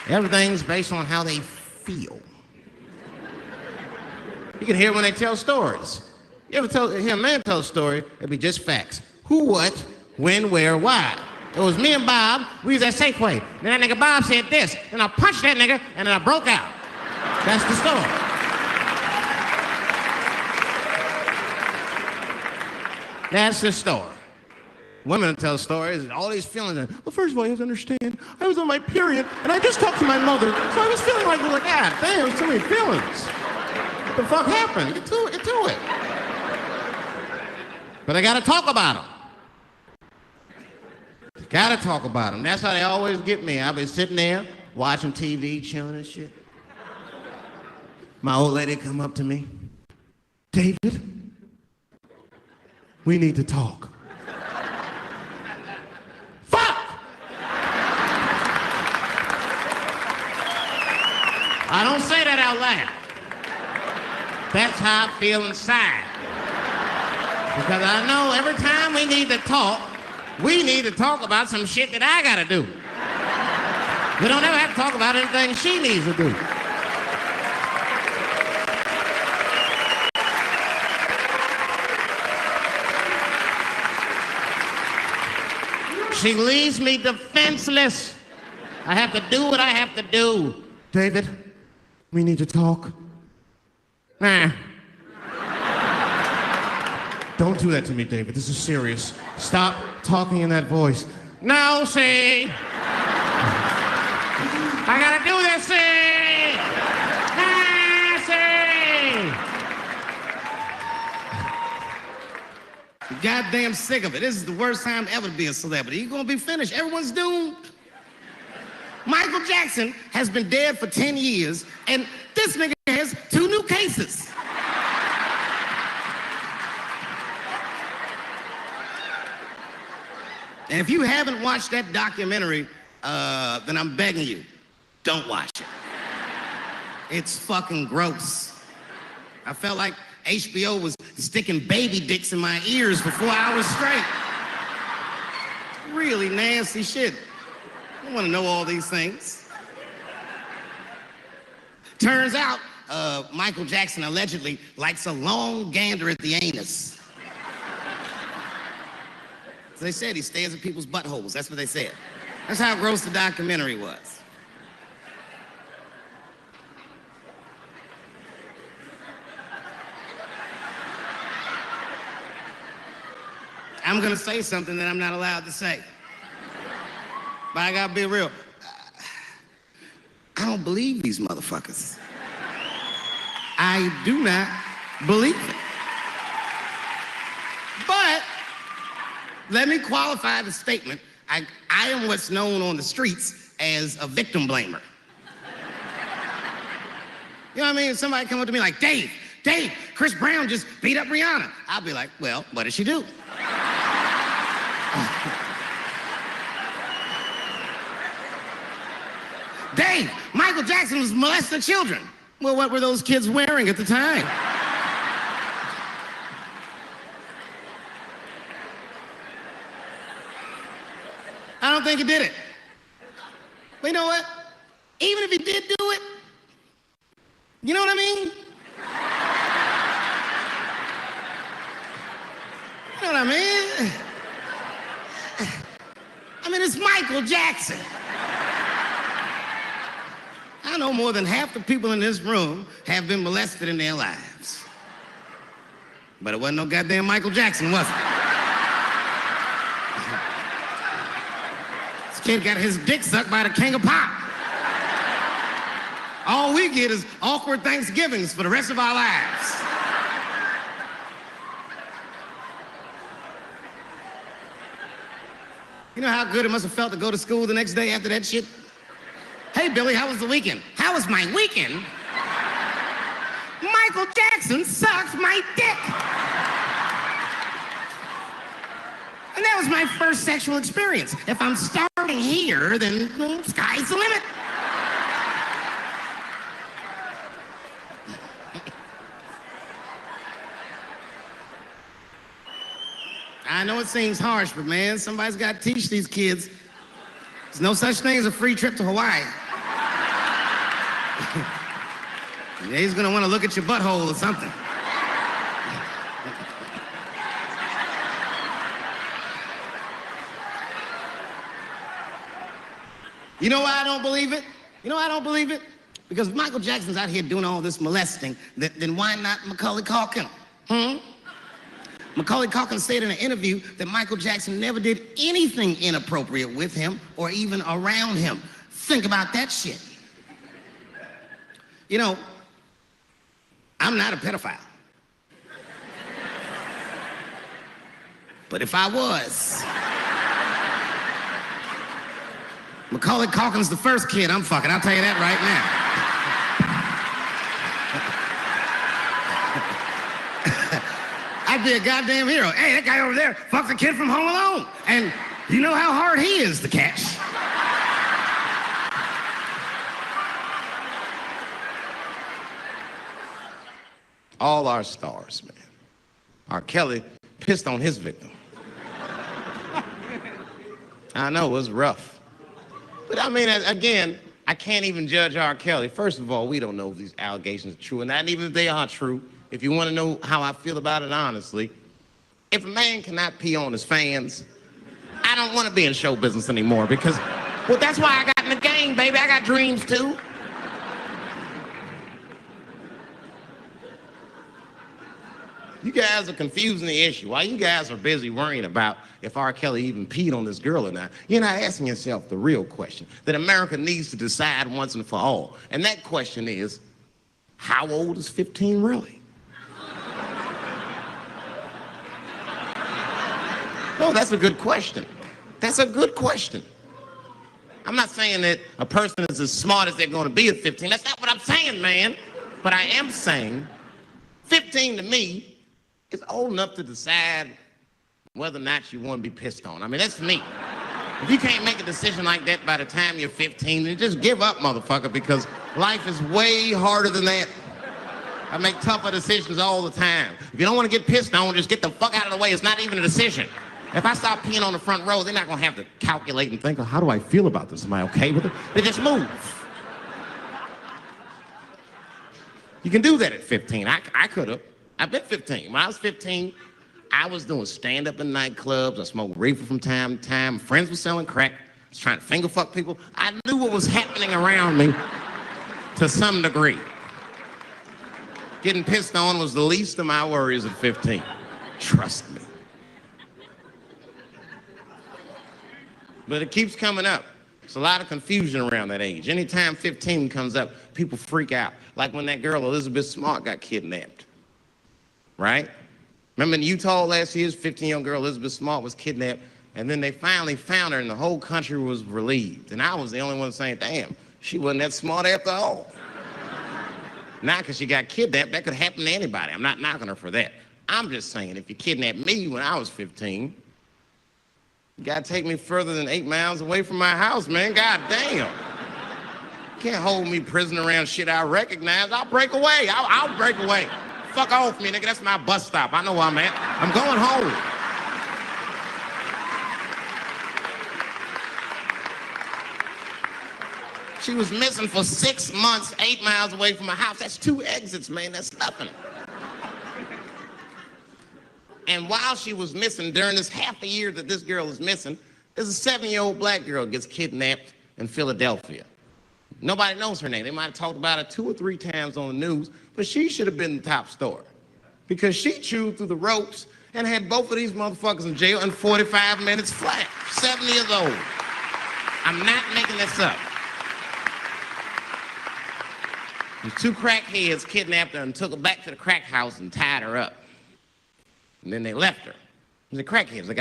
Everything's based on how they feel. You can hear when they tell stories. You ever hear a man tell a story, it'd be just facts. Who, what, when, where, why. It was me and Bob, we was at Safeway. Then that nigga Bob said this, then I punched that nigga, and then I broke out. That's the story. That's the story. Women tell stories, all these feelings. Well, first of all, you have to understand, I was on my period, and I just talked to my mother, so I was feeling like, God damn, there's too many feelings. What the fuck happened? Get to it. But I gotta talk about them. Gotta talk about them. That's how they always get me. I've been sitting there, watching TV, chilling and shit. My old lady come up to me. David, we need to talk. Fuck! I don't say that out loud. That's how I feel inside. Because I know every time we need to talk about some shit that I gotta do. We don't ever have to talk about anything she needs to do. She leaves me defenseless. I have to do what I have to do. David, we need to talk. Nah. Don't do that to me, David. This is serious. Stop talking in that voice. No, see. I gotta do this, see. See. Goddamn sick of it. This is the worst time ever to be a celebrity. You're gonna be finished. Everyone's doomed. Michael Jackson has been dead for 10 years, and this nigga has 2 new cases. And if you haven't watched that documentary, then I'm begging you, don't watch it. It's fucking gross. I felt like HBO was sticking baby dicks in my ears for 4 hours straight. Really nasty shit. I don't want to know all these things. Turns out, Michael Jackson allegedly likes a long gander at the anus. They said he stares at people's buttholes. That's what they said. That's how gross the documentary was. I'm gonna say something that I'm not allowed to say. But I gotta be real. I don't believe these motherfuckers. I do not believe it. But let me qualify the statement. I am what's known on the streets as a victim blamer. You know what I mean? If somebody come up to me like, Dave, Chris Brown just beat up Rihanna. I'll be like, well, what did she do? Dave, Michael Jackson was molesting children. Well, what were those kids wearing at the time? I don't think he did it. But you know what? Even if he did do it, you know what I mean? You know what I mean? I mean, it's Michael Jackson. I know more than half the people in this room have been molested in their lives. But it wasn't no goddamn Michael Jackson, was it? Kid got his dick sucked by the king of pop. All we get is awkward Thanksgivings for the rest of our lives. You know how good it must have felt to go to school the next day after that shit? Hey, Billy, how was the weekend? How was my weekend? Michael Jackson sucks my dick. And that was my first sexual experience. If I'm starting here, then sky's the limit. I know it seems harsh, but man, somebody's got to teach these kids. There's no such thing as a free trip to Hawaii. Yeah, he's gonna want to look at your butthole or something. You know why I don't believe it? You know why I don't believe it? Because if Michael Jackson's out here doing all this molesting, then why not Macaulay Culkin? Macaulay Culkin said in an interview that Michael Jackson never did anything inappropriate with him or even around him. Think about that shit. You know, I'm not a pedophile. But if I was, Macaulay Culkin's the first kid I'm fucking, I'll tell you that right now. I'd be a goddamn hero. Hey, that guy over there fucked the kid from Home Alone. And you know how hard he is to catch. All our stars, man. R. Kelly pissed on his victim. I know, it was rough. But I mean, again, I can't even judge R. Kelly. First of all, we don't know if these allegations are true, and not even if they are true. If you want to know how I feel about it honestly, if a man cannot pee on his fans, I don't want to be in show business anymore because, well, that's why I got in the game, baby. I got dreams too. You guys are confusing the issue. While you guys are busy worrying about if R. Kelly even peed on this girl or not, you're not asking yourself the real question that America needs to decide once and for all. And that question is, how old is 15 really? No, that's a good question. That's a good question. I'm not saying that a person is as smart as they're going to be at 15. That's not what I'm saying, man. But I am saying 15 to me is old enough to decide whether or not you want to be pissed on. I mean, that's me. If you can't make a decision like that by the time you're 15, then just give up, motherfucker, because life is way harder than that. I make tougher decisions all the time. If you don't want to get pissed on, just get the fuck out of the way. It's not even a decision. If I stop peeing on the front row, they're not going to have to calculate and think, oh, how do I feel about this? Am I okay with it? They just move. You can do that at 15. I could have. I've been 15. When I was 15, I was doing stand-up in nightclubs. I smoked reefer from time to time. Friends were selling crack. I was trying to finger fuck people. I knew what was happening around me to some degree. Getting pissed on was the least of my worries at 15. Trust me. But it keeps coming up. There's a lot of confusion around that age. Anytime 15 comes up, people freak out. Like when that girl, Elizabeth Smart, got kidnapped. Right? Remember in Utah last year, 15-year-old girl Elizabeth Smart was kidnapped, and then they finally found her, and the whole country was relieved. And I was the only one saying, damn, she wasn't that smart after all. Not because she got kidnapped. That could happen to anybody. I'm not knocking her for that. I'm just saying, if you kidnapped me when I was 15, you gotta take me further than 8 miles away from my house, man. God damn. You can't hold me prisoner around shit I recognize. I'll break away. I'll break away. Fuck off me, nigga. That's my bus stop. I know where I'm at. I'm going home. She was missing for 6 months, 8 miles away from my house. That's 2 exits, man. That's nothing. And while she was missing, during this half a year that this girl is missing, there's a 7-year-old black girl gets kidnapped in Philadelphia. Nobody knows her name. They might have talked about it 2 or 3 times on the news, but she should have been the top story because she chewed through the ropes and had both of these motherfuckers in jail in 45 minutes flat. 7 years old. I'm not making this up. These 2 crackheads kidnapped her and took her back to the crack house and tied her up. And then they left her. The crackheads, they got